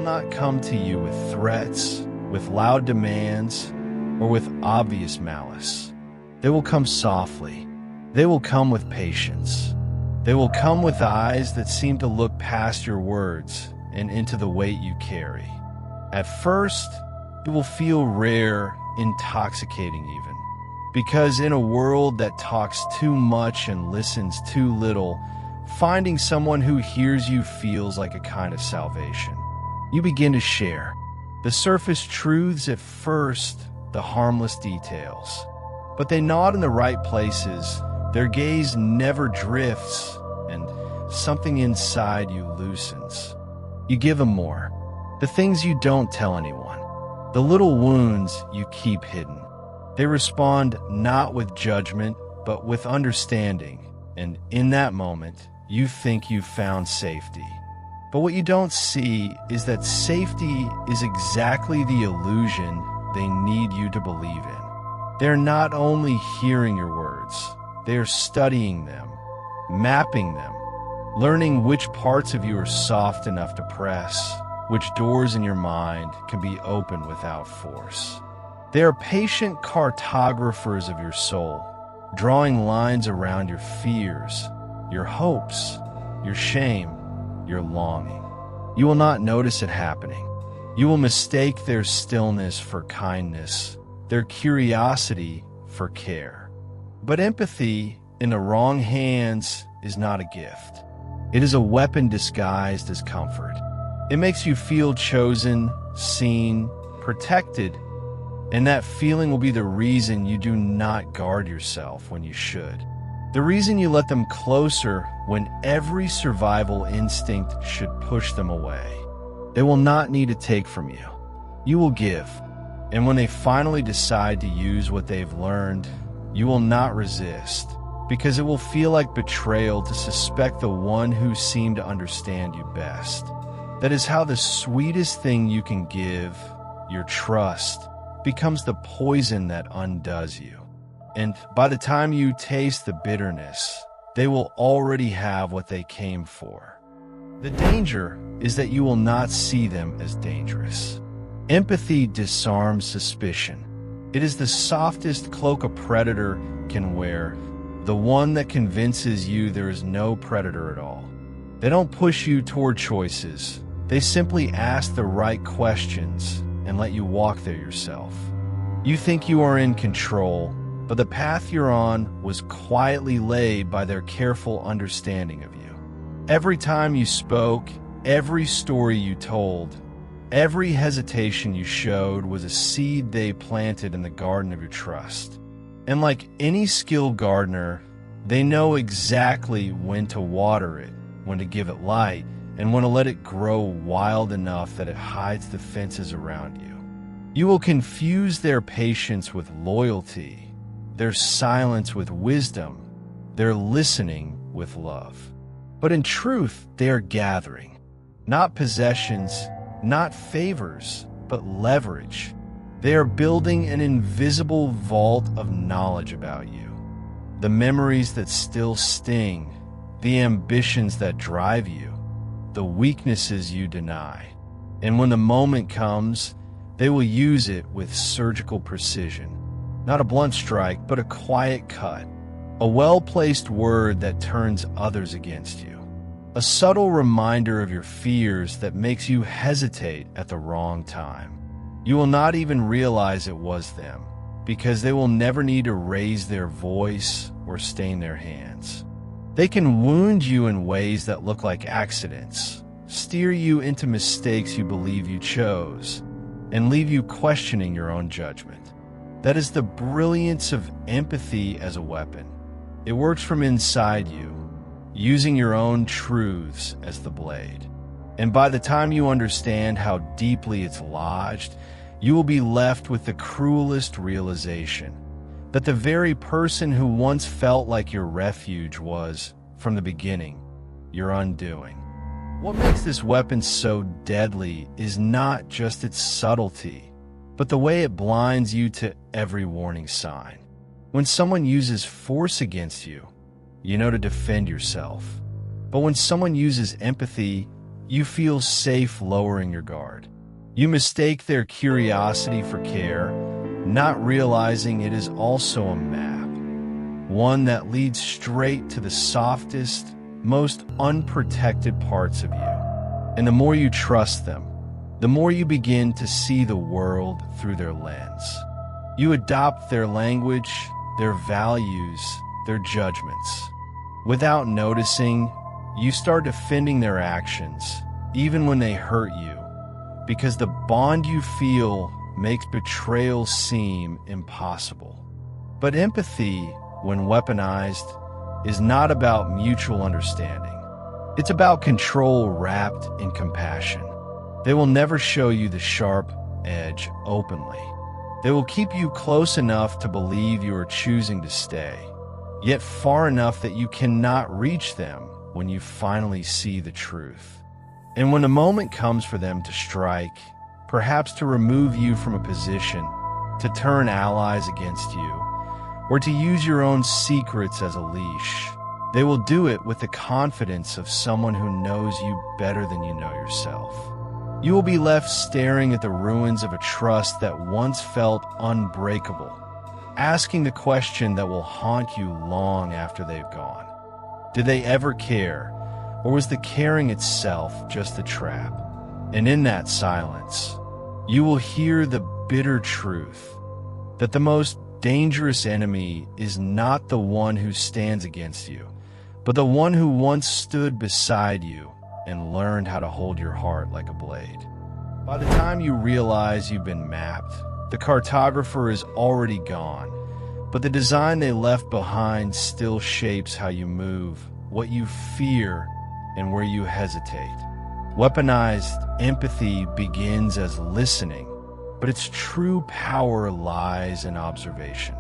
not come to you with threats, with loud demands, or with obvious malice. They will come softly. They will come with patience. They will come with eyes that seem to look past your words and into the weight you carry. At first, it will feel rare, intoxicating even, because in a world that talks too much and listens too little, finding someone who hears you feels like a kind of salvation. You begin to share the surface truths at first, the harmless details. But they nod in the right places, their gaze never drifts, and something inside you loosens. You give them more, the things you don't tell anyone, the little wounds you keep hidden. They respond not with judgment, but with understanding, and in that moment, you think you've found safety. But what you don't see is that safety is exactly the illusion they need you to believe in. They're not only hearing your words, they're studying them, mapping them, learning which parts of you are soft enough to press, which doors in your mind can be opened without force. They are patient cartographers of your soul, drawing lines around your fears, your hopes, your shame, your longing. You will not notice it happening. You will mistake their stillness for kindness, their curiosity for care. But empathy, in the wrong hands, is not a gift. It is a weapon disguised as comfort. It makes you feel chosen, seen, protected, and that feeling will be the reason you do not guard yourself when you should. The reason you let them closer when every survival instinct should push them away. They will not need to take from you. You will give. And when they finally decide to use what they've learned, you will not resist, because it will feel like betrayal to suspect the one who seemed to understand you best. That is how the sweetest thing you can give, your trust, becomes the poison that undoes you. And by the time you taste the bitterness, they will already have what they came for. The danger is that you will not see them as dangerous. Empathy disarms suspicion. It is the softest cloak a predator can wear, the one that convinces you there is no predator at all. They don't push you toward choices. They simply ask the right questions and let you walk there yourself. You think you are in control, but the path you're on was quietly laid by their careful understanding of you. Every time you spoke, every story you told, every hesitation you showed was a seed they planted in the garden of your trust. And like any skilled gardener, they know exactly when to water it, when to give it light, and when to let it grow wild enough that it hides the fences around you. You will confuse their patience with loyalty, their silence with wisdom, their listening with love. But in truth, they are gathering, not possessions, not favors, but leverage. They are building an invisible vault of knowledge about you. The memories that still sting, the ambitions that drive you, the weaknesses you deny. And when the moment comes, they will use it with surgical precision. Not a blunt strike, but a quiet cut. A well-placed word that turns others against you. A subtle reminder of your fears that makes you hesitate at the wrong time. You will not even realize it was them, because they will never need to raise their voice or stain their hands. They can wound you in ways that look like accidents, steer you into mistakes you believe you chose, and leave you questioning your own judgment. That is the brilliance of empathy as a weapon. It works from inside you, using your own truths as the blade. And by the time you understand how deeply it's lodged, you will be left with the cruelest realization that the very person who once felt like your refuge was, from the beginning, your undoing. What makes this weapon so deadly is not just its subtlety, but the way it blinds you to every warning sign. When someone uses force against you, you know to defend yourself. But when someone uses empathy, you feel safe lowering your guard. You mistake their curiosity for care, not realizing it is also a map, one that leads straight to the softest, most unprotected parts of you. And the more you trust them, the more you begin to see the world through their lens. You adopt their language, their values, their judgments. Without noticing, you start defending their actions, even when they hurt you, because the bond you feel makes betrayal seem impossible. But empathy, when weaponized, is not about mutual understanding. It's about control wrapped in compassion. They will never show you the sharp edge openly. They will keep you close enough to believe you are choosing to stay, yet far enough that you cannot reach them when you finally see the truth. And when the moment comes for them to strike, perhaps to remove you from a position, to turn allies against you, or to use your own secrets as a leash, they will do it with the confidence of someone who knows you better than you know yourself. You will be left staring at the ruins of a trust that once felt unbreakable, asking the question that will haunt you long after they've gone. Did they ever care, or was the caring itself just a trap? And in that silence, you will hear the bitter truth that the most dangerous enemy is not the one who stands against you, but the one who once stood beside you and learned how to hold your heart like a blade. By the time you realize you've been mapped, the cartographer is already gone, but the design they left behind still shapes how you move, what you fear, and where you hesitate. Weaponized empathy begins as listening, but its true power lies in observation.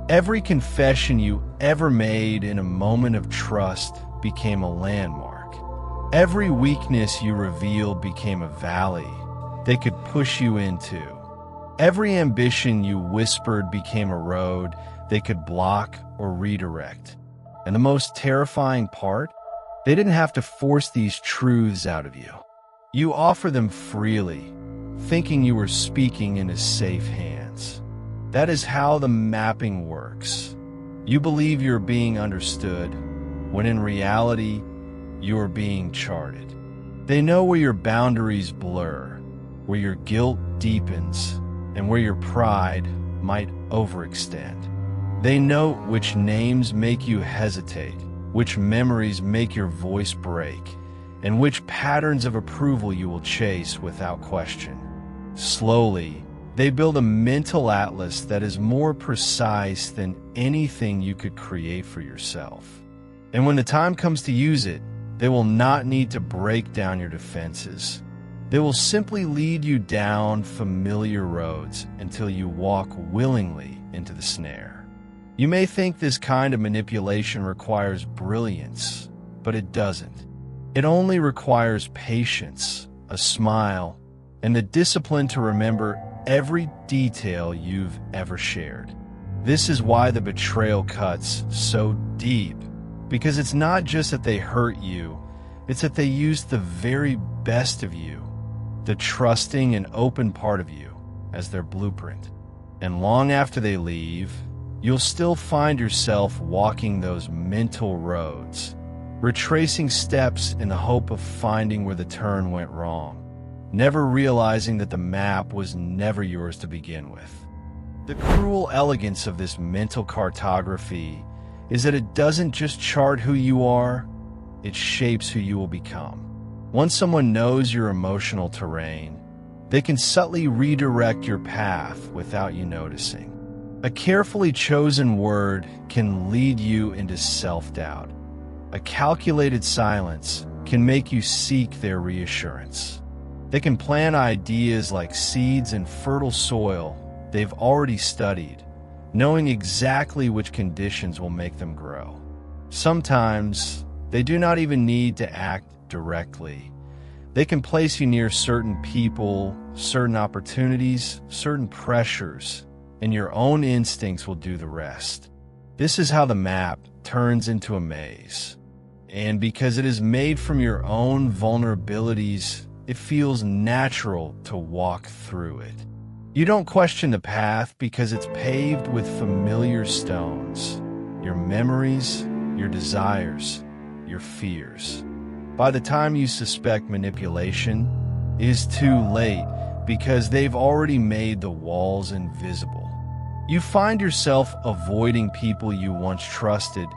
Every confession you ever made in a moment of trust became a landmark. Every weakness you revealed became a valley they could push you into. Every ambition you whispered became a road they could block or redirect. And the most terrifying part? They didn't have to force these truths out of you. You offer them freely, thinking you were speaking into safe hands. That is how the mapping works. You believe you're being understood, when in reality, you are being charted. They know where your boundaries blur, where your guilt deepens, and where your pride might overextend. They know which names make you hesitate, which memories make your voice break, and which patterns of approval you will chase without question. Slowly, they build a mental atlas that is more precise than anything you could create for yourself. And when the time comes to use it, they will not need to break down your defenses. They will simply lead you down familiar roads until you walk willingly into the snare. You may think this kind of manipulation requires brilliance, but it doesn't. It only requires patience, a smile, and the discipline to remember every detail you've ever shared. This is why the betrayal cuts so deep, because it's not just that they hurt you, it's that they used the very best of you, the trusting and open part of you, as their blueprint. And long after they leave, you'll still find yourself walking those mental roads, retracing steps in the hope of finding where the turn went wrong, never realizing that the map was never yours to begin with. The cruel elegance of this mental cartography is that it doesn't just chart who you are, it shapes who you will become. Once someone knows your emotional terrain, they can subtly redirect your path without you noticing. A carefully chosen word can lead you into self-doubt. A calculated silence can make you seek their reassurance. They can plant ideas like seeds in fertile soil they've already studied, knowing exactly which conditions will make them grow. Sometimes, they do not even need to act directly. They can place you near certain people, certain opportunities, certain pressures, and your own instincts will do the rest. This is how the map turns into a maze. And because it is made from your own vulnerabilities, it feels natural to walk through it. You don't question the path because it's paved with familiar stones, your memories, your desires, your fears. By the time you suspect manipulation, it is too late because they've already made the walls invisible. You find yourself avoiding people you once trusted,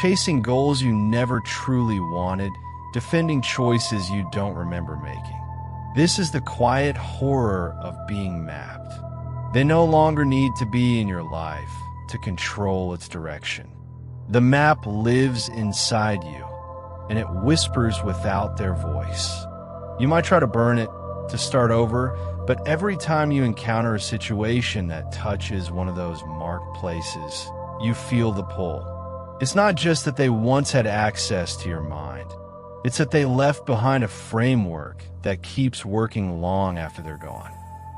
chasing goals you never truly wanted, defending choices you don't remember making. This is the quiet horror of being mapped. They no longer need to be in your life to control its direction. The map lives inside you, and it whispers without their voice. You might try to burn it, to start over, but every time you encounter a situation that touches one of those marked places, you feel the pull. It's not just that they once had access to your mind. It's that they left behind a framework that keeps working long after they're gone.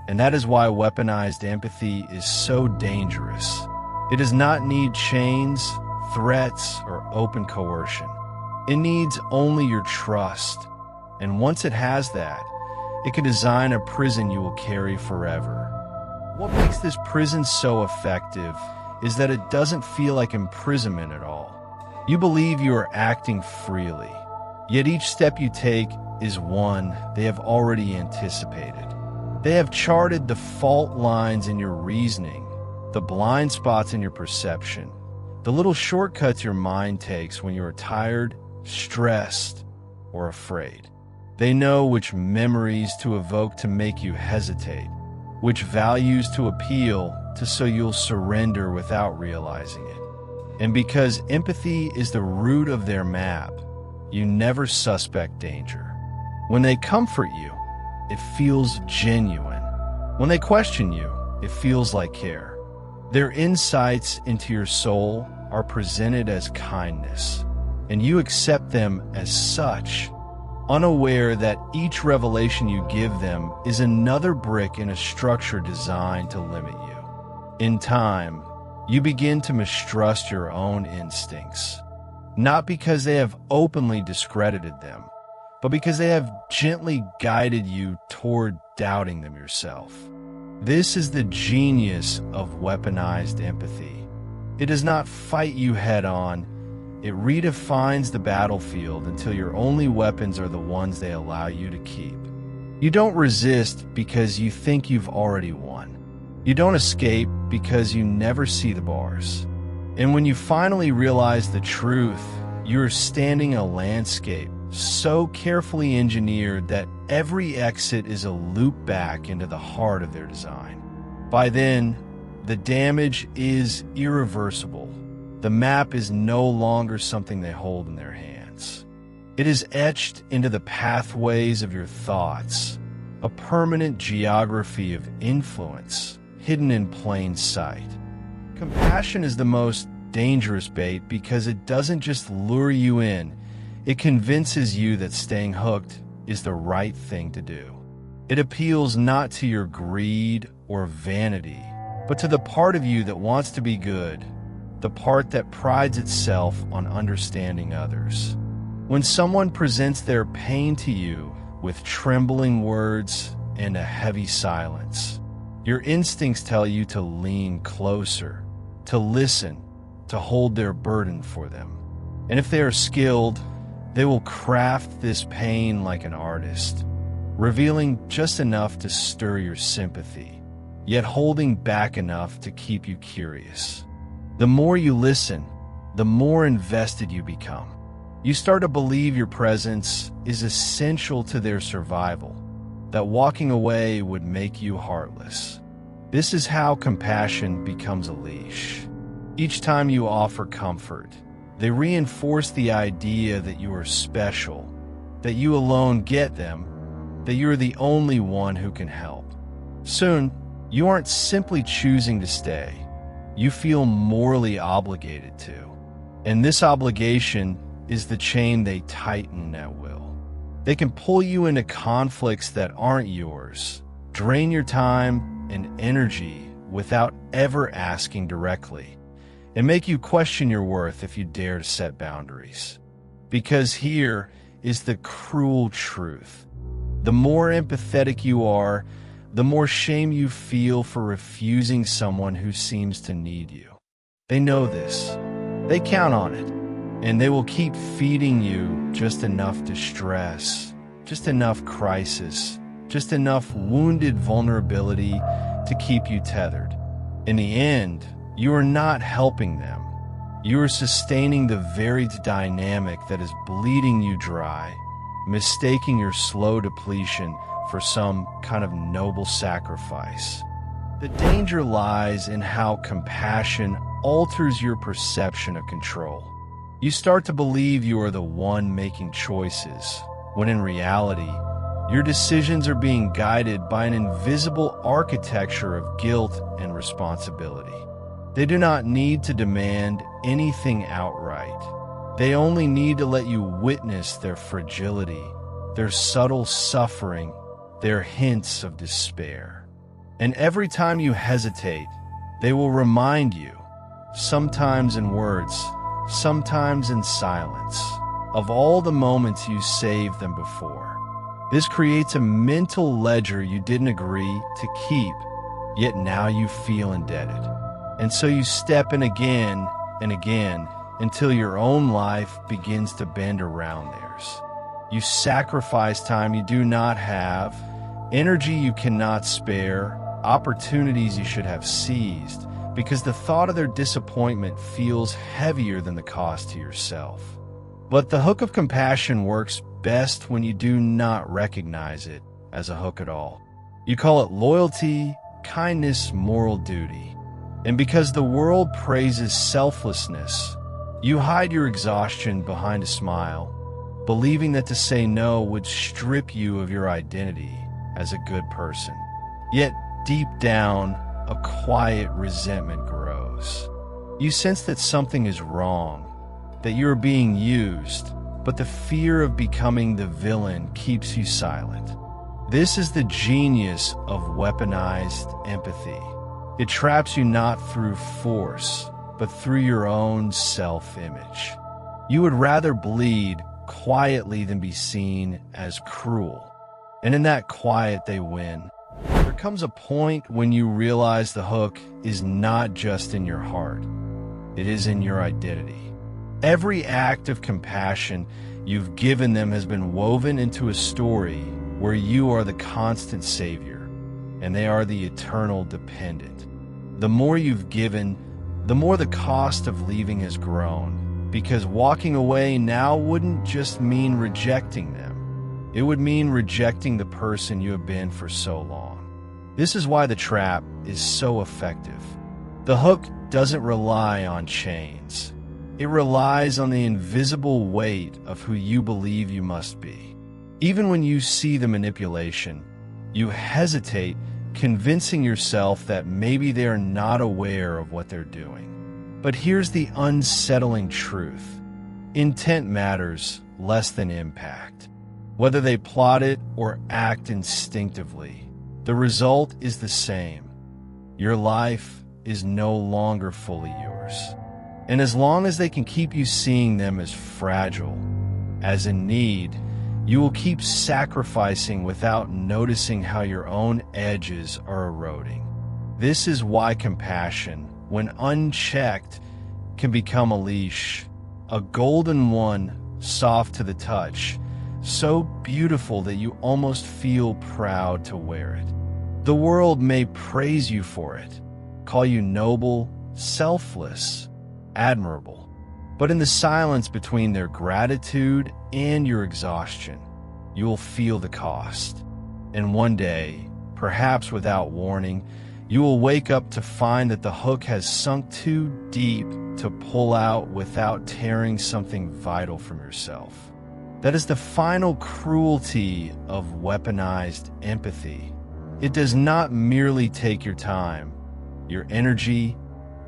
And that is why weaponized empathy is so dangerous. It does not need chains, threats, or open coercion. It needs only your trust. And once it has that, it can design a prison you will carry forever. What makes this prison so effective is that it doesn't feel like imprisonment at all. You believe you are acting freely. Yet each step you take is one they have already anticipated. They have charted the fault lines in your reasoning, the blind spots in your perception, the little shortcuts your mind takes when you are tired, stressed, or afraid. They know which memories to evoke to make you hesitate, which values to appeal to so you'll surrender without realizing it. And because empathy is the root of their map, you never suspect danger. When they comfort you, it feels genuine. When they question you, it feels like care. Their insights into your soul are presented as kindness, and you accept them as such, unaware that each revelation you give them is another brick in a structure designed to limit you. In time, you begin to mistrust your own instincts, not because they have openly discredited them, but because they have gently guided you toward doubting them yourself. This is the genius of weaponized empathy. It does not fight you head-on. It redefines the battlefield until your only weapons are the ones they allow you to keep. You don't resist because you think you've already won. You don't escape because you never see the bars. And when you finally realize the truth, you're standing in a landscape so carefully engineered that every exit is a loop back into the heart of their design. By then, the damage is irreversible. The map is no longer something they hold in their hands. It is etched into the pathways of your thoughts, a permanent geography of influence hidden in plain sight. Compassion is the most dangerous bait because it doesn't just lure you in, it convinces you that staying hooked is the right thing to do. It appeals not to your greed or vanity, but to the part of you that wants to be good, the part that prides itself on understanding others. When someone presents their pain to you with trembling words and a heavy silence, your instincts tell you to lean closer, to listen, to hold their burden for them. And if they are skilled, they will craft this pain like an artist, revealing just enough to stir your sympathy, yet holding back enough to keep you curious. The more you listen, the more invested you become. You start to believe your presence is essential to their survival, that walking away would make you heartless. This is how compassion becomes a leash. Each time you offer comfort, they reinforce the idea that you are special, that you alone get them, that you are the only one who can help. Soon, you aren't simply choosing to stay. You feel morally obligated to. And this obligation is the chain they tighten at will. They can pull you into conflicts that aren't yours, drain your time and energy without ever asking directly, and make you question your worth if you dare to set boundaries. Because here is the cruel truth. The more empathetic you are, the more shame you feel for refusing someone who seems to need you. They know this. They count on it. And they will keep feeding you just enough distress, just enough crisis, just enough wounded vulnerability to keep you tethered. In the end, you are not helping them. You are sustaining the very dynamic that is bleeding you dry, mistaking your slow depletion for some kind of noble sacrifice. The danger lies in how compassion alters your perception of control. You start to believe you are the one making choices, when in reality, your decisions are being guided by an invisible architecture of guilt and responsibility. They do not need to demand anything outright. They only need to let you witness their fragility, their subtle suffering, their hints of despair. And every time you hesitate, they will remind you, sometimes in words, sometimes in silence, of all the moments you saved them before. This creates a mental ledger you didn't agree to keep, yet now you feel indebted. And so you step in again and again until your own life begins to bend around theirs. You sacrifice time you do not have, energy you cannot spare, opportunities you should have seized, because the thought of their disappointment feels heavier than the cost to yourself. But the hook of compassion works best when you do not recognize it as a hook at all. You call it loyalty, kindness, moral duty. And because the world praises selflessness, you hide your exhaustion behind a smile, believing that to say no would strip you of your identity as a good person. Yet deep down, a quiet resentment grows. You sense that something is wrong, that you are being used, but the fear of becoming the villain keeps you silent. This is the genius of weaponized empathy. It traps you not through force, but through your own self-image. You would rather bleed quietly than be seen as cruel. And in that quiet, they win. There comes a point when you realize the hook is not just in your heart. It is in your identity. Every act of compassion you've given them has been woven into a story where you are the constant savior, and they are the eternal dependent. The more you've given, the more the cost of leaving has grown, because walking away now wouldn't just mean rejecting them. It would mean rejecting the person you have been for so long. This is why the trap is so effective. The hook doesn't rely on chains. It relies on the invisible weight of who you believe you must be. Even when you see the manipulation, you hesitate, convincing yourself that maybe they are not aware of what they're doing. But here's the unsettling truth. Intent matters less than impact. Whether they plot it or act instinctively, the result is the same. Your life is no longer fully yours. And as long as they can keep you seeing them as fragile, as in need, you will keep sacrificing without noticing how your own edges are eroding. This is why compassion, when unchecked, can become a leash, a golden one, soft to the touch, so beautiful that you almost feel proud to wear it. The world may praise you for it, call you noble, selfless, admirable. But in the silence between their gratitude and your exhaustion, you will feel the cost. And one day, perhaps without warning, you will wake up to find that the hook has sunk too deep to pull out without tearing something vital from yourself. That is the final cruelty of weaponized empathy. It does not merely take your time, your energy,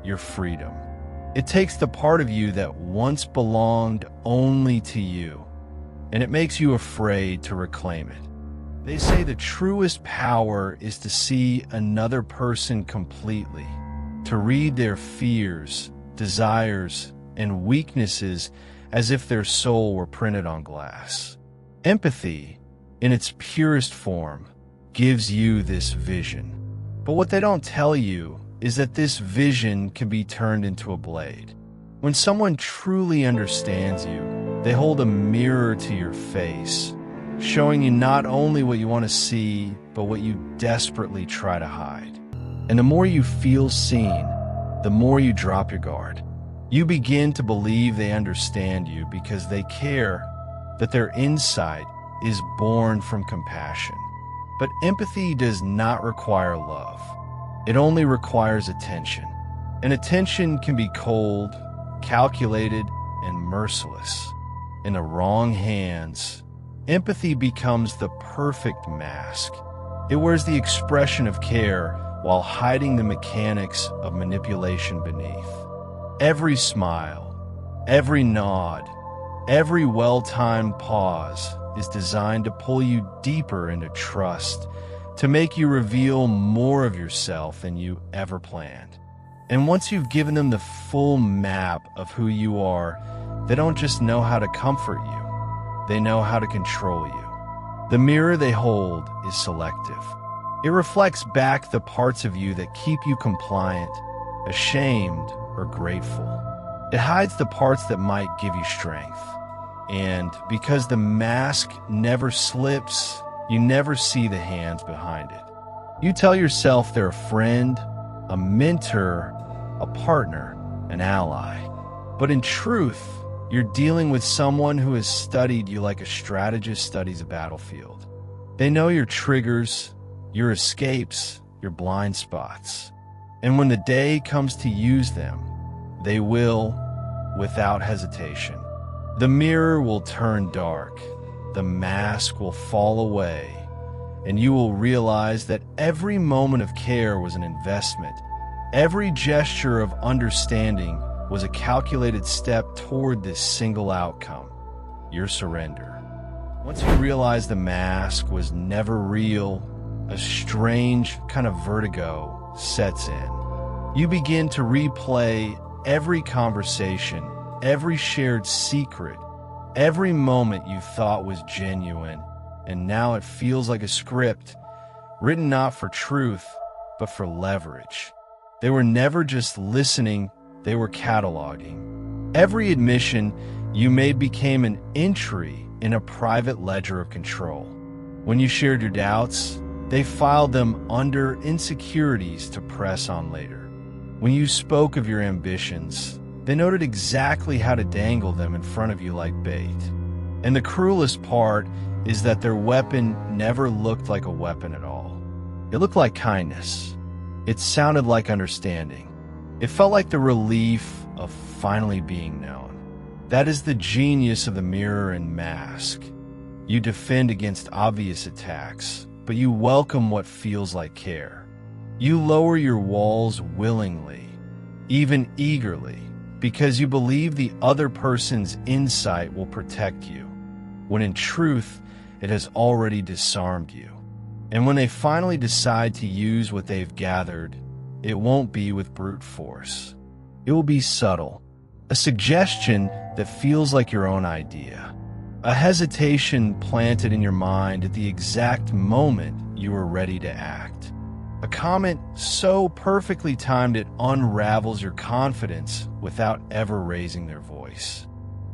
your freedom. It takes the part of you that once belonged only to you, and it makes you afraid to reclaim it. They say the truest power is to see another person completely, to read their fears, desires, and weaknesses as if their soul were printed on glass. Empathy, in its purest form, gives you this vision. But what they don't tell you is that this vision can be turned into a blade. When someone truly understands you, they hold a mirror to your face, showing you not only what you want to see, but what you desperately try to hide. And the more you feel seen, the more you drop your guard. You begin to believe they understand you because they care, that their insight is born from compassion. But empathy does not require love. It only requires attention. And attention can be cold, calculated, and merciless. In the wrong hands, empathy becomes the perfect mask. It wears the expression of care while hiding the mechanics of manipulation beneath. Every smile, every nod, every well-timed pause is designed to pull you deeper into trust, to make you reveal more of yourself than you ever planned. And once you've given them the full map of who you are, they don't just know how to comfort you, they know how to control you. The mirror they hold is selective. It reflects back the parts of you that keep you compliant, ashamed, or grateful. It hides the parts that might give you strength. And because the mask never slips, you never see the hands behind it. You tell yourself they're a friend, a mentor, a partner, an ally. But in truth, you're dealing with someone who has studied you like a strategist studies a battlefield. They know your triggers, your escapes, your blind spots. And when the day comes to use them, they will, without hesitation. The mirror will turn dark, the mask will fall away, and you will realize that every moment of care was an investment. Every gesture of understanding was a calculated step toward this single outcome, your surrender. Once you realize the mask was never real, a strange kind of vertigo sets in. You begin to replay every conversation, every shared secret, every moment you thought was genuine, and now it feels like a script, written not for truth, but for leverage. They were never just listening, they were cataloging. Every admission you made became an entry in a private ledger of control. When you shared your doubts, they filed them under insecurities to press on later. When you spoke of your ambitions, they noted exactly how to dangle them in front of you like bait. And the cruelest part is that their weapon never looked like a weapon at all. It looked like kindness. It sounded like understanding. It felt like the relief of finally being known. That is the genius of the mirror and mask. You defend against obvious attacks, but you welcome what feels like care. You lower your walls willingly, even eagerly, because you believe the other person's insight will protect you, when in truth, it has already disarmed you. And when they finally decide to use what they've gathered, it won't be with brute force. It will be subtle, a suggestion that feels like your own idea, a hesitation planted in your mind at the exact moment you are ready to act. A comment so perfectly timed it unravels your confidence without ever raising their voice.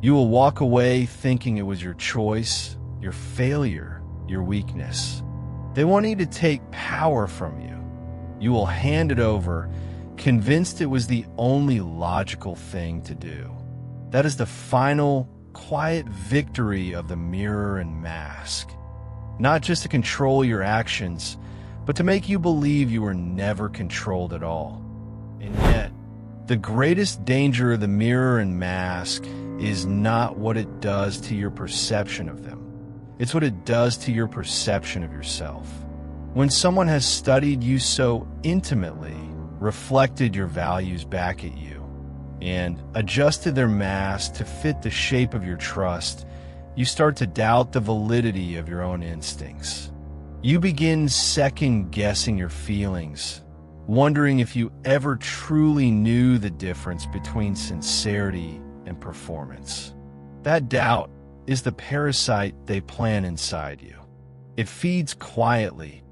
You will walk away thinking it was your choice, your failure, your weakness. They want you to take power from you. You will hand it over, convinced it was the only logical thing to do. That is the final, quiet victory of the mirror and mask. Not just to control your actions, but to make you believe you were never controlled at all. And yet, the greatest danger of the mirror and mask is not what it does to your perception of them. It's what it does to your perception of yourself. When someone has studied you so intimately, reflected your values back at you, and adjusted their mask to fit the shape of your trust, you start to doubt the validity of your own instincts. You begin second-guessing your feelings, wondering if you ever truly knew the difference between sincerity and performance. That doubt is the parasite they plant inside you. It feeds quietly,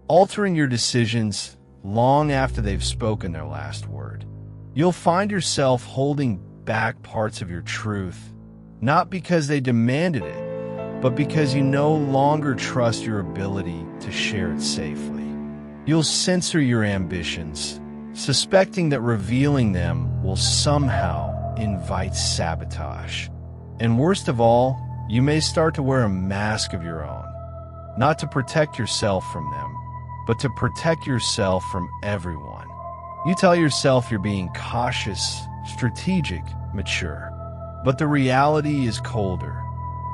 altering your decisions long after they've spoken their last word. You'll find yourself holding back parts of your truth, not because they demanded it, but because you no longer trust your ability to share it safely. You'll censor your ambitions, suspecting that revealing them will somehow invite sabotage. And worst of all, you may start to wear a mask of your own, not to protect yourself from them, but to protect yourself from everyone. You tell yourself you're being cautious, strategic, mature, but the reality is colder.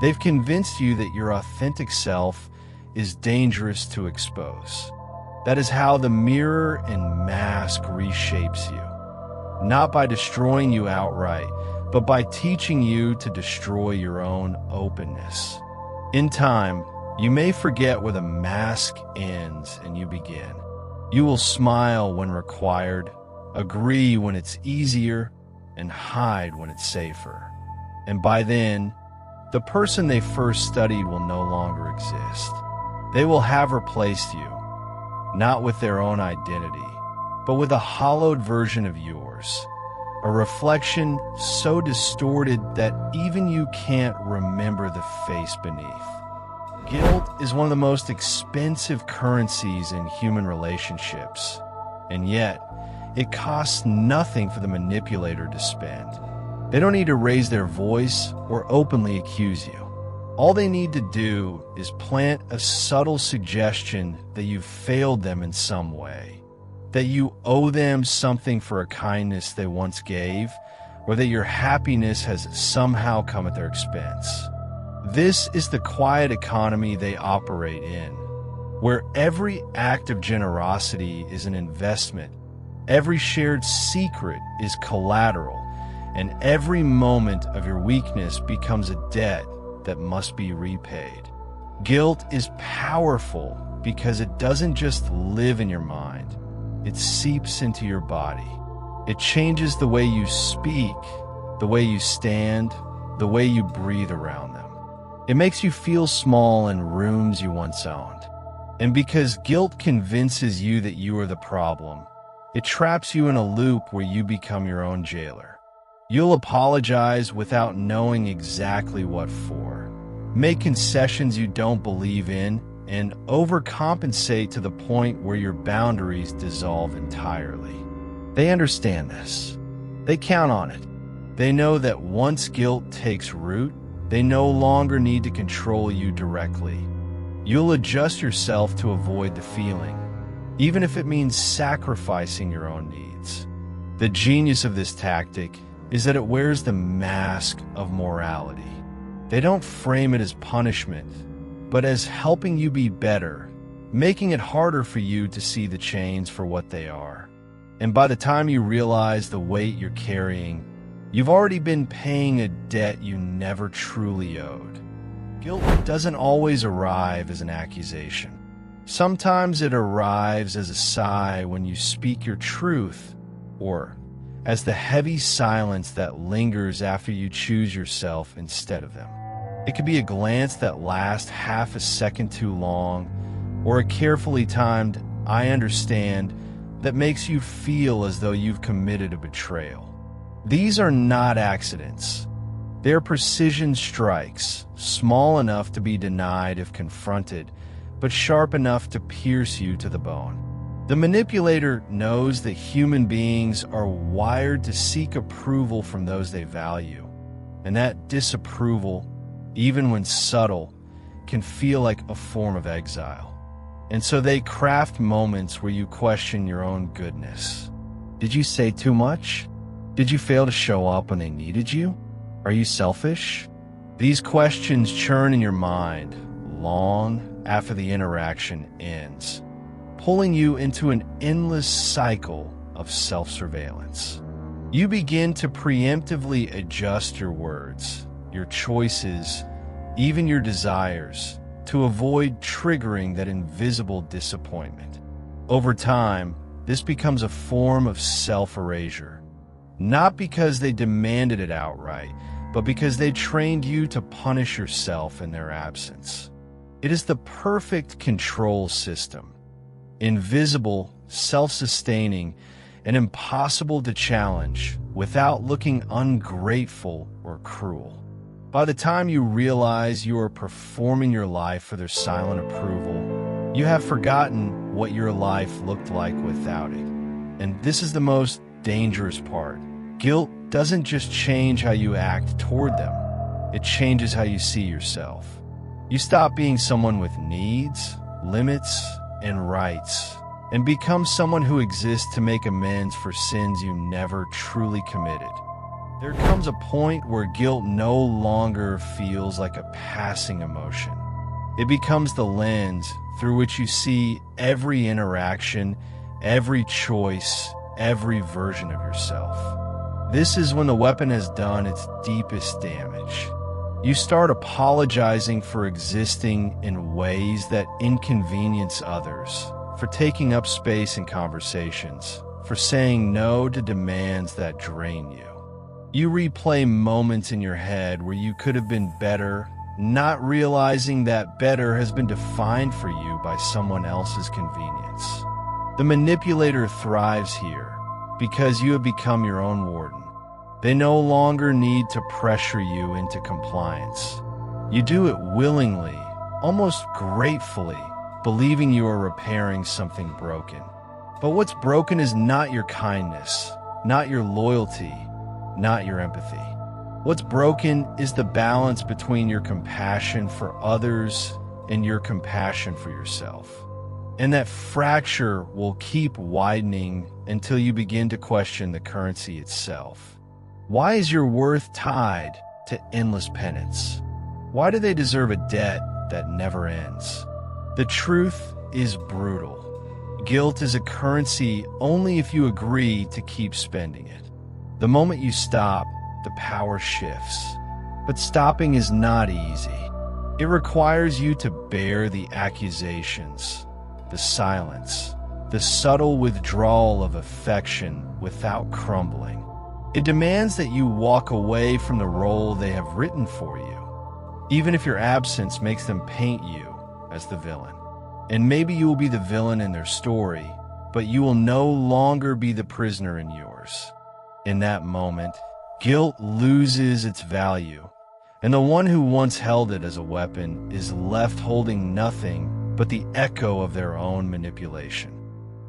They've convinced you that your authentic self is dangerous to expose. That is how the mirror and mask reshapes you, not by destroying you outright, but by teaching you to destroy your own openness. In time, you may forget where the mask ends and you begin. You will smile when required, agree when it's easier, and hide when it's safer. And by then, the person they first studied will no longer exist. They will have replaced you, not with their own identity, but with a hollowed version of yours, a reflection so distorted that even you can't remember the face beneath. Guilt is one of the most expensive currencies in human relationships, and yet it costs nothing for the manipulator to spend. They don't need to raise their voice or openly accuse you. All they need to do is plant a subtle suggestion that you've failed them in some way, that you owe them something for a kindness they once gave, or that your happiness has somehow come at their expense. This is the quiet economy they operate in, where every act of generosity is an investment, every shared secret is collateral, and every moment of your weakness becomes a debt that must be repaid. Guilt is powerful because it doesn't just live in your mind, it seeps into your body. It changes the way you speak, the way you stand, the way you breathe around them. It makes you feel small in rooms you once owned. And because guilt convinces you that you are the problem, it traps you in a loop where you become your own jailer. You'll apologize without knowing exactly what for, make concessions you don't believe in, and overcompensate to the point where your boundaries dissolve entirely. They understand this. They count on it. They know that once guilt takes root, they no longer need to control you directly. You'll adjust yourself to avoid the feeling, even if it means sacrificing your own needs. The genius of this tactic is that it wears the mask of morality. They don't frame it as punishment, but as helping you be better, making it harder for you to see the chains for what they are. And by the time you realize the weight you're carrying, you've already been paying a debt you never truly owed. Guilt doesn't always arrive as an accusation. Sometimes it arrives as a sigh when you speak your truth, or as the heavy silence that lingers after you choose yourself instead of them. It could be a glance that lasts half a second too long, or a carefully timed "I understand" that makes you feel as though you've committed a betrayal. These are not accidents. They're precision strikes, small enough to be denied if confronted, but sharp enough to pierce you to the bone. The manipulator knows that human beings are wired to seek approval from those they value, and that disapproval, even when subtle, can feel like a form of exile. And so they craft moments where you question your own goodness. Did you say too much? Did you fail to show up when they needed you? Are you selfish? These questions churn in your mind long after the interaction ends, pulling you into an endless cycle of self-surveillance. You begin to preemptively adjust your words, your choices, even your desires, to avoid triggering that invisible disappointment. Over time, this becomes a form of self-erasure, not because they demanded it outright, but because they trained you to punish yourself in their absence. It is the perfect control system. Invisible, self-sustaining, and impossible to challenge without looking ungrateful or cruel. By the time you realize you are performing your life for their silent approval, you have forgotten what your life looked like without it. And this is the most dangerous part. Guilt doesn't just change how you act toward them, it changes how you see yourself. You stop being someone with needs, limits, and rights, and become someone who exists to make amends for sins you never truly committed. There comes a point where guilt no longer feels like a passing emotion. It becomes the lens through which you see every interaction, every choice, every version of yourself. This is when the weapon has done its deepest damage. You start apologizing for existing in ways that inconvenience others, for taking up space in conversations, for saying no to demands that drain you. You replay moments in your head where you could have been better, not realizing that better has been defined for you by someone else's convenience. The manipulator thrives here because you have become your own warden. They no longer need to pressure you into compliance. You do it willingly, almost gratefully, believing you are repairing something broken. But what's broken is not your kindness, not your loyalty, not your empathy. What's broken is the balance between your compassion for others and your compassion for yourself. And that fracture will keep widening until you begin to question the currency itself. Why is your worth tied to endless penance? Why do they deserve a debt that never ends? The truth is brutal. Guilt is a currency only if you agree to keep spending it. The moment you stop, the power shifts. But stopping is not easy. It requires you to bear the accusations, the silence, the subtle withdrawal of affection without crumbling. It demands that you walk away from the role they have written for you, even if your absence makes them paint you as the villain. And maybe you will be the villain in their story, but you will no longer be the prisoner in yours. In that moment, guilt loses its value, and the one who once held it as a weapon is left holding nothing but the echo of their own manipulation.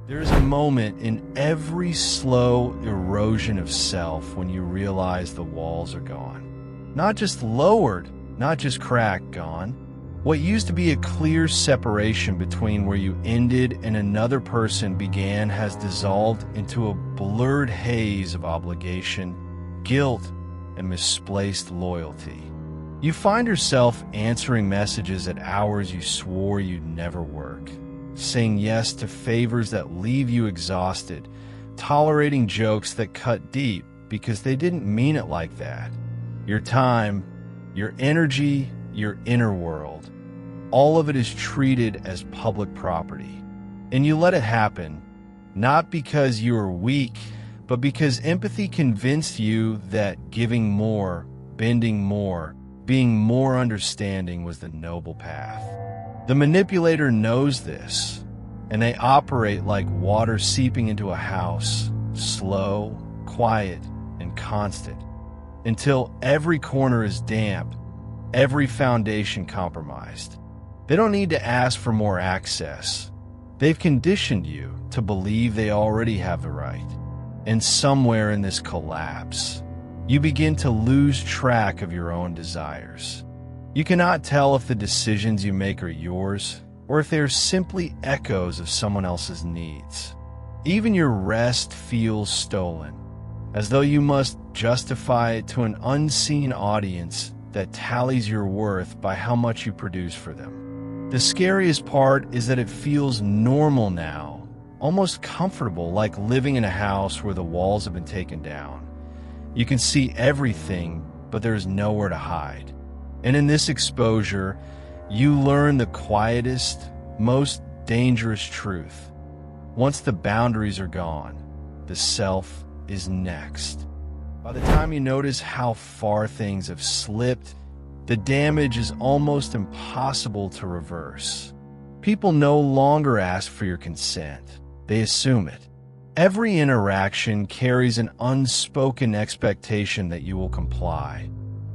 There is a moment in every slow erosion of self when you realize the walls are gone. Not just lowered, not just cracked, gone. What used to be a clear separation between where you ended and another person began has dissolved into a blurred haze of obligation, guilt, and misplaced loyalty. You find yourself answering messages at hours you swore you'd never work, saying yes to favors that leave you exhausted, tolerating jokes that cut deep because they didn't mean it like that. Your time, your energy, your inner world, all of it is treated as public property. And you let it happen, not because you are weak, but because empathy convinced you that giving more, bending more, being more understanding was the noble path. The manipulator knows this, and they operate like water seeping into a house, slow, quiet, and constant, until every corner is damp, every foundation compromised. They don't need to ask for more access. They've conditioned you to believe they already have the right. And somewhere in this collapse, you begin to lose track of your own desires. You cannot tell if the decisions you make are yours or if they are simply echoes of someone else's needs. Even your rest feels stolen, as though you must justify it to an unseen audience that tallies your worth by how much you produce for them. The scariest part is that it feels normal now, almost comfortable, like living in a house where the walls have been taken down. You can see everything, but there's nowhere to hide. And in this exposure, you learn the quietest, most dangerous truth. Once the boundaries are gone, the self is next. By the time you notice how far things have slipped, the damage is almost impossible to reverse. People no longer ask for your consent. They assume it. Every interaction carries an unspoken expectation that you will comply.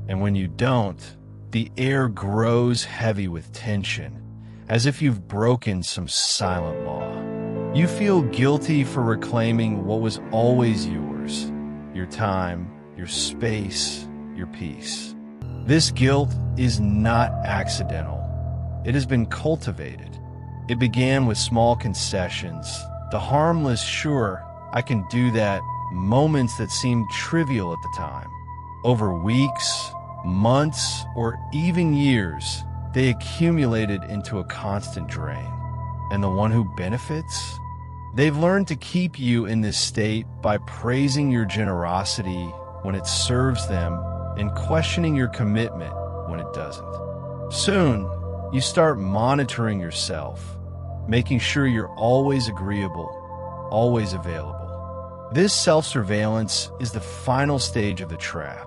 And when you don't, the air grows heavy with tension, as if you've broken some silent law. You feel guilty for reclaiming what was always yours: your time, your space, your peace. This guilt is not accidental. It has been cultivated. It began with small concessions, the harmless, "sure, I can do that," moments that seemed trivial at the time. Over weeks, months, or even years, they accumulated into a constant drain. And the one who benefits? They've learned to keep you in this state by praising your generosity when it serves them and questioning your commitment when it doesn't. Soon, you start monitoring yourself, making sure you're always agreeable, always available. This self-surveillance is the final stage of the trap.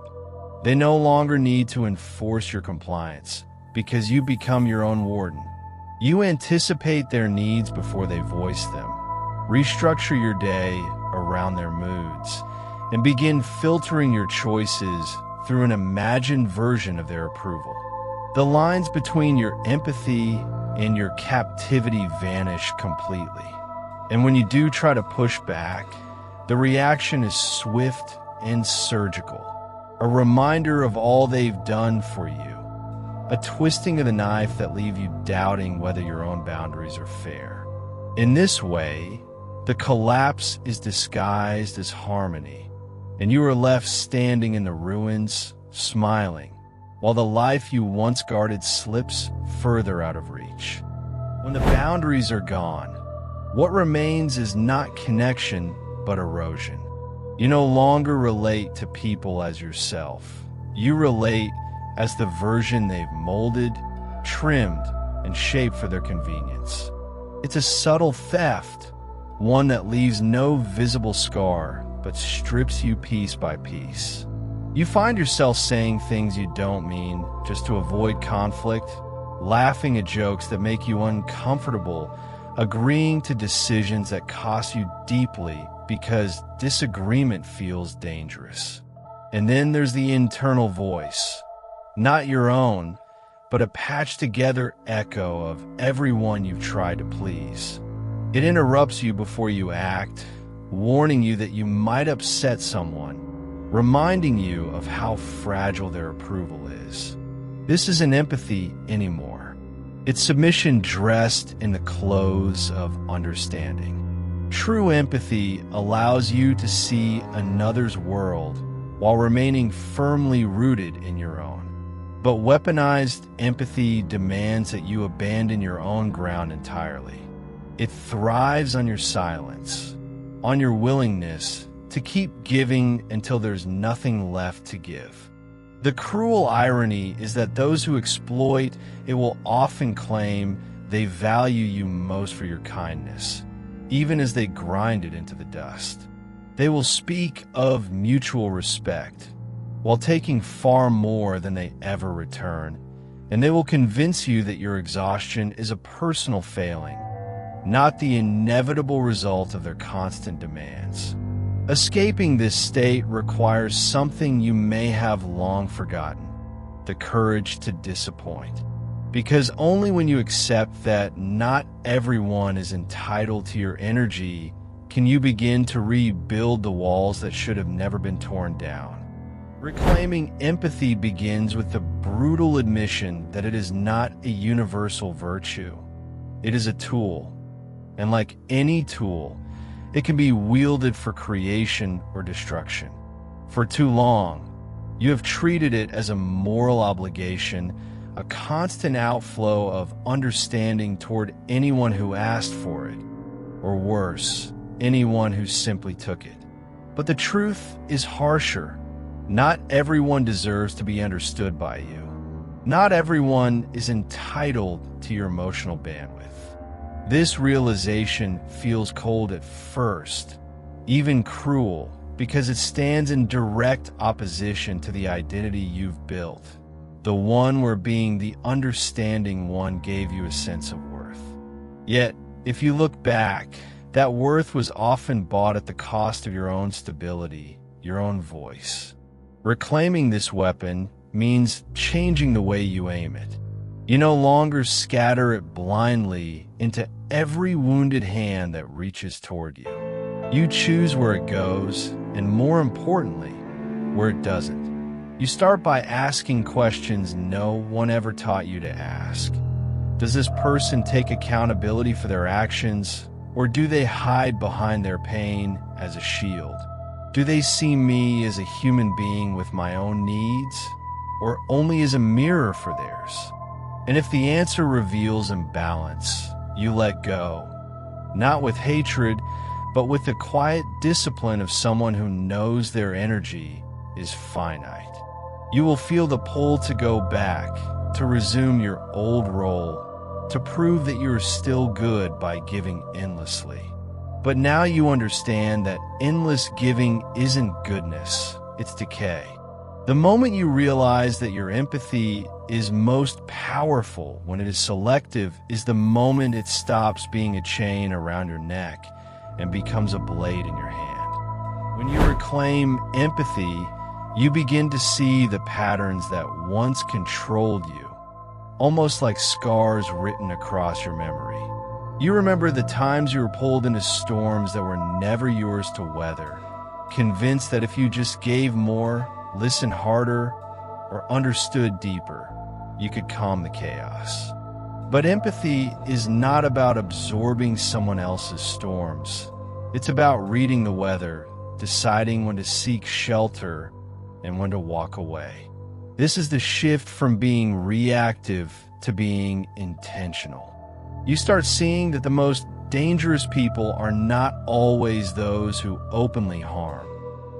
They no longer need to enforce your compliance because you become your own warden. You anticipate their needs before they voice them, restructure your day around their moods, and begin filtering your choices through an imagined version of their approval. The lines between your empathy and your captivity vanish completely. And when you do try to push back, the reaction is swift and surgical, a reminder of all they've done for you, a twisting of the knife that leaves you doubting whether your own boundaries are fair. In this way, the collapse is disguised as harmony, and you are left standing in the ruins, smiling, while the life you once guarded slips further out of reach. When the boundaries are gone, what remains is not connection, but erosion. You no longer relate to people as yourself. You relate as the version they've molded, trimmed, and shaped for their convenience. It's a subtle theft, one that leaves no visible scar, but strips you piece by piece. You find yourself saying things you don't mean just to avoid conflict, laughing at jokes that make you uncomfortable, agreeing to decisions that cost you deeply because disagreement feels dangerous. And then there's the internal voice, not your own, but a patched-together echo of everyone you've tried to please. It interrupts you before you act, warning you that you might upset someone, reminding you of how fragile their approval is. This isn't empathy anymore. It's submission dressed in the clothes of understanding. True empathy allows you to see another's world while remaining firmly rooted in your own. But weaponized empathy demands that you abandon your own ground entirely. It thrives on your silence, on your willingness to keep giving until there's nothing left to give. The cruel irony is that those who exploit it will often claim they value you most for your kindness, even as they grind it into the dust. They will speak of mutual respect, while taking far more than they ever return, and they will convince you that your exhaustion is a personal failing, not the inevitable result of their constant demands. Escaping this state requires something you may have long forgotten: the courage to disappoint. Because only when you accept that not everyone is entitled to your energy can you begin to rebuild the walls that should have never been torn down. Reclaiming empathy begins with the brutal admission that it is not a universal virtue. It is a tool, and like any tool, it can be wielded for creation or destruction. For too long, you have treated it as a moral obligation, a constant outflow of understanding toward anyone who asked for it, or worse, anyone who simply took it. But the truth is harsher. Not everyone deserves to be understood by you. Not everyone is entitled to your emotional bandwidth. This realization feels cold at first, even cruel, because it stands in direct opposition to the identity you've built, the one where being the understanding one gave you a sense of worth. Yet, if you look back, that worth was often bought at the cost of your own stability, your own voice. Reclaiming this weapon means changing the way you aim it. You no longer scatter it blindly into every wounded hand that reaches toward you. You choose where it goes, and more importantly, where it doesn't. You start by asking questions no one ever taught you to ask. Does this person take accountability for their actions, or do they hide behind their pain as a shield? Do they see me as a human being with my own needs, or only as a mirror for theirs? And if the answer reveals imbalance, you let go, not with hatred, but with the quiet discipline of someone who knows their energy is finite. You will feel the pull to go back, to resume your old role, to prove that you are still good by giving endlessly. But now you understand that endless giving isn't goodness, it's decay. The moment you realize that your empathy is most powerful when it is selective is the moment it stops being a chain around your neck and becomes a blade in your hand. When you reclaim empathy, you begin to see the patterns that once controlled you, almost like scars written across your memory. You remember the times you were pulled into storms that were never yours to weather, convinced that if you just gave more, listened harder, or understood deeper, you could calm the chaos. But empathy is not about absorbing someone else's storms. It's about reading the weather, deciding when to seek shelter and when to walk away. This is the shift from being reactive to being intentional. You start seeing that the most dangerous people are not always those who openly harm,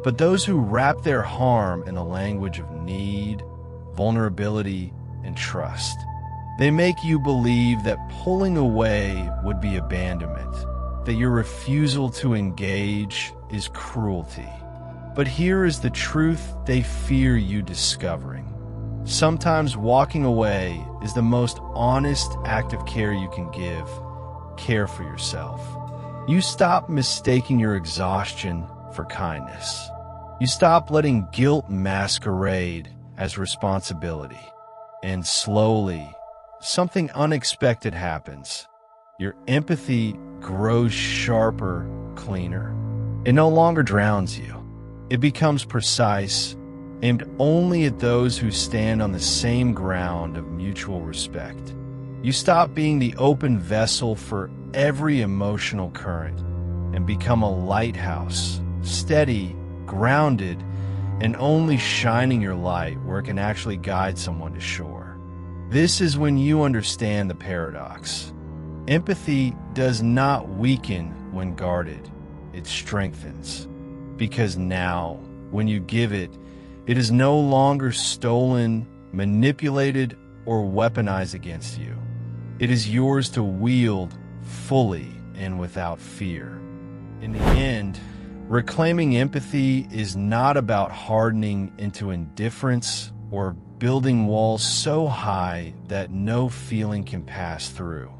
but those who wrap their harm in a language of need, vulnerability, and trust. They make you believe that pulling away would be abandonment, that your refusal to engage is cruelty. But here is the truth they fear you discovering. Sometimes walking away is the most honest act of care you can give. Care for yourself. You stop mistaking your exhaustion for kindness. You stop letting guilt masquerade as responsibility. And slowly, something unexpected happens. Your empathy grows sharper, cleaner. It no longer drowns you. It becomes precise, aimed only at those who stand on the same ground of mutual respect. You stop being the open vessel for every emotional current and become a lighthouse, steady, grounded, and only shining your light where it can actually guide someone to shore. This is when you understand the paradox. Empathy does not weaken when guarded, it strengthens. Because now, when you give it, it is no longer stolen, manipulated, or weaponized against you. It is yours to wield fully and without fear. In the end, reclaiming empathy is not about hardening into indifference or building walls so high that no feeling can pass through.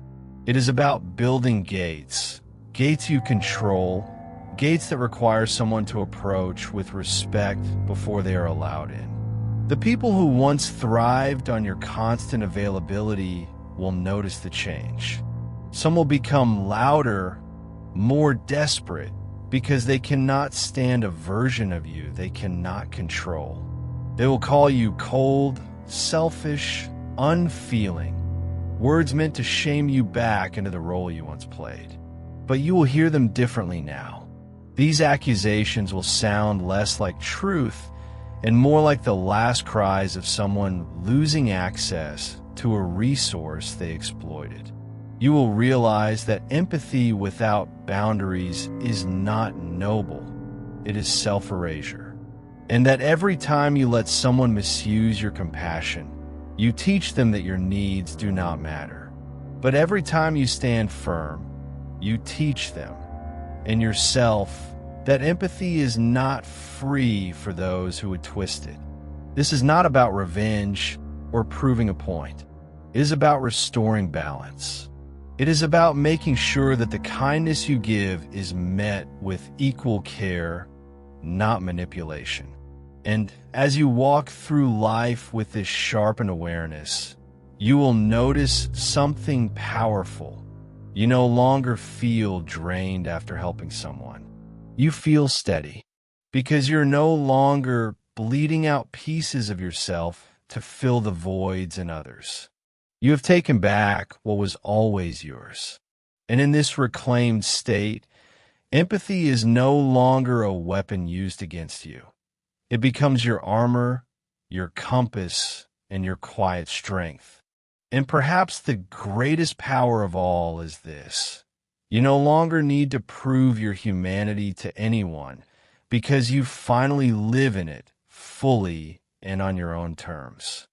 It is about building gates you control, gates that require someone to approach with respect before they are allowed in. The people who once thrived on your constant availability will notice the change. Some will become louder, more desperate, because they cannot stand a version of you they cannot control. They will call you cold, selfish, unfeeling, words meant to shame you back into the role you once played. But you will hear them differently now. These accusations will sound less like truth and more like the last cries of someone losing access to a resource they exploited. You will realize that empathy without boundaries is not noble. It is self-erasure. And that every time you let someone misuse your compassion, you teach them that your needs do not matter. But every time you stand firm, you teach them and yourself that empathy is not free for those who would twist it. This is not about revenge or proving a point. It is about restoring balance. It is about making sure that the kindness you give is met with equal care, not manipulation. And as you walk through life with this sharpened awareness, you will notice something powerful. You no longer feel drained after helping someone. You feel steady because you're no longer bleeding out pieces of yourself to fill the voids in others. You have taken back what was always yours. And in this reclaimed state, empathy is no longer a weapon used against you. It becomes your armor, your compass, and your quiet strength. And perhaps the greatest power of all is this. You no longer need to prove your humanity to anyone because you finally live in it fully and on your own terms.